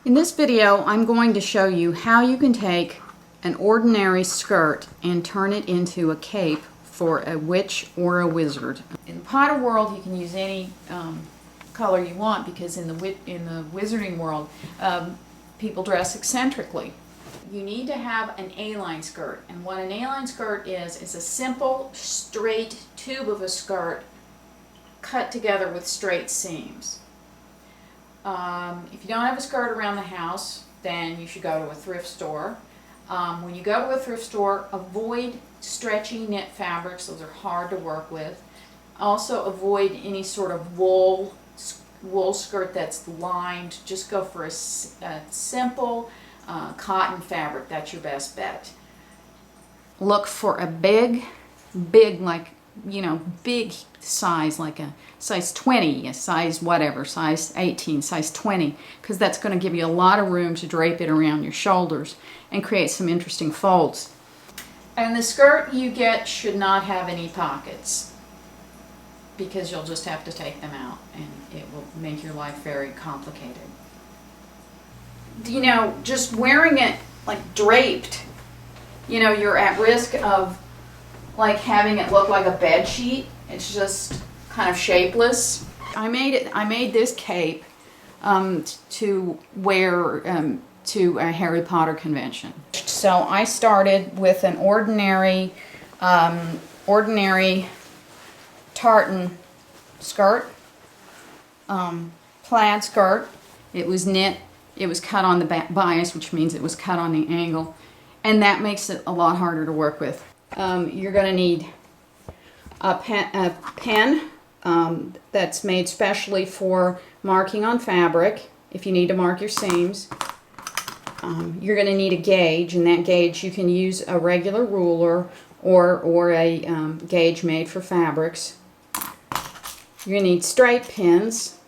In this video, I'm going to show you how you can take an ordinary skirt and turn it into a cape for a witch or a wizard. In the Potter world, you can use any color you want because in the wizarding world, people dress eccentrically. You need to have an A-line skirt, and what an A-line skirt is a simple, straight tube of a skirt cut together with straight seams. If you don't have a skirt around the house, then you should go to a thrift store. When you go to a thrift store, avoid stretchy knit fabrics. Those are hard to work with. Also avoid any sort of wool skirt that's lined. Just go for a simple cotton fabric. That's your best bet. Look for a big like, big size, like a size 20, a size whatever, size 18, size 20, because that's going to give you a lot of room to drape it around your shoulders and create some interesting folds. And the skirt you get should not have any pockets, because you'll just have to take them out and it will make your life very complicated. Just wearing it like draped, you're at risk of like having it look like a bed sheet. It's just kind of shapeless. I made this cape to wear to a Harry Potter convention. So I started with an ordinary tartan skirt, plaid skirt. It was knit. It was cut on the bias, which means it was cut on the angle, and that makes it a lot harder to work with. You're going to need a pen that's made specially for marking on fabric if you need to mark your seams. You're going to need a gauge, and that gauge you can use a regular ruler or a gauge made for fabrics. You're going to need straight pins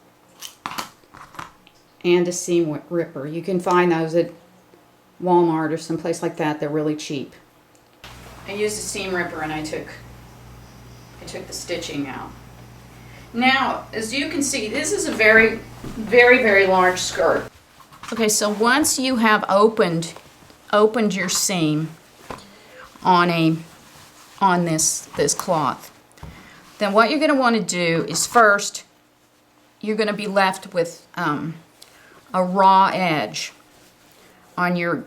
and a seam ripper. You can find those at Walmart or someplace like that. They're really cheap. I used a seam ripper and I took the stitching out. Now, as you can see, this is a very, very, very large skirt. Okay, so once you have opened your seam on this cloth, then what you're going to want to do is first you're going to be left with a raw edge on your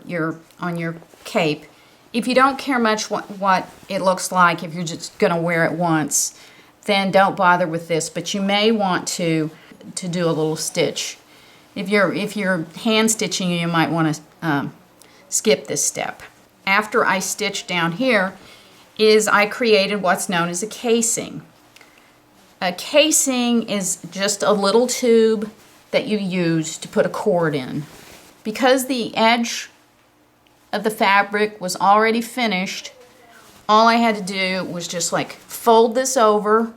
cape. If you don't care much what it looks like, if you're just going to wear it once, then don't bother with this, but you may want to do a little stitch. If you're hand stitching, you might want to skip this step. After I stitched down here, I created what's known as a casing. A casing is just a little tube that you use to put a cord in. Because the edge of the fabric was already finished, all I had to do was just like fold this over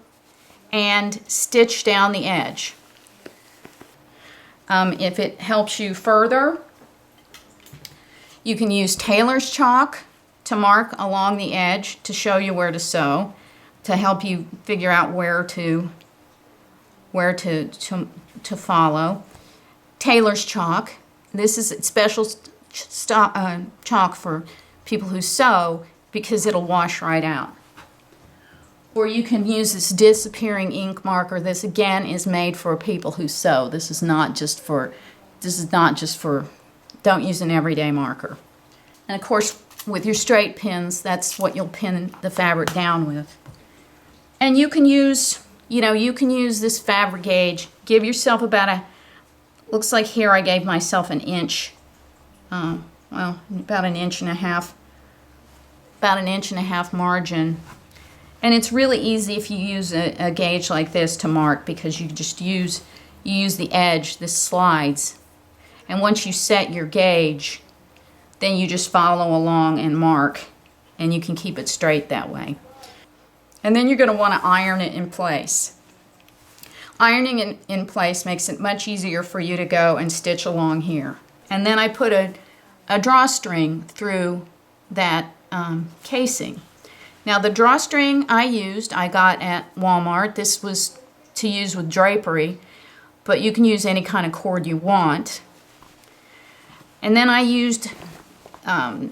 and stitch down the edge. If it helps you further, you can use tailor's chalk to mark along the edge to show you where to sew, to help you figure out where to follow. Tailor's chalk. This is special chalk for people who sew because it'll wash right out. Or you can use this disappearing ink marker. This again is made for people who sew. This is not just for, don't use an everyday marker. And of course, with your straight pins, that's what you'll pin the fabric down with. And you can use, this fabric gauge. Give yourself about looks like here I gave myself an inch. About an inch and a half margin. And it's really easy if you use a gauge like this to mark, because you just use the edge. This slides, and once you set your gauge, then you just follow along and mark, and you can keep it straight that way. And then you're going to want to iron it in place. Ironing it in place makes it much easier for you to go and stitch along here. And then I put a drawstring through that casing. Now the drawstring I got at Walmart. This was to use with drapery, but you can use any kind of cord you want. And then I used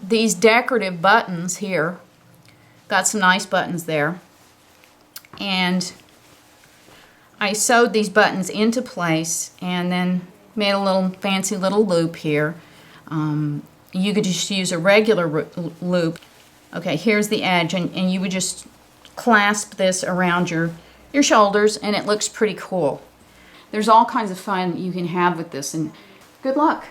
these decorative buttons here. Got some nice buttons there. And I sewed these buttons into place and then made a little fancy little loop here. You could just use a regular loop. Okay, here's the edge, and you would just clasp this around your shoulders, and it looks pretty cool. There's all kinds of fun you can have with this, and good luck.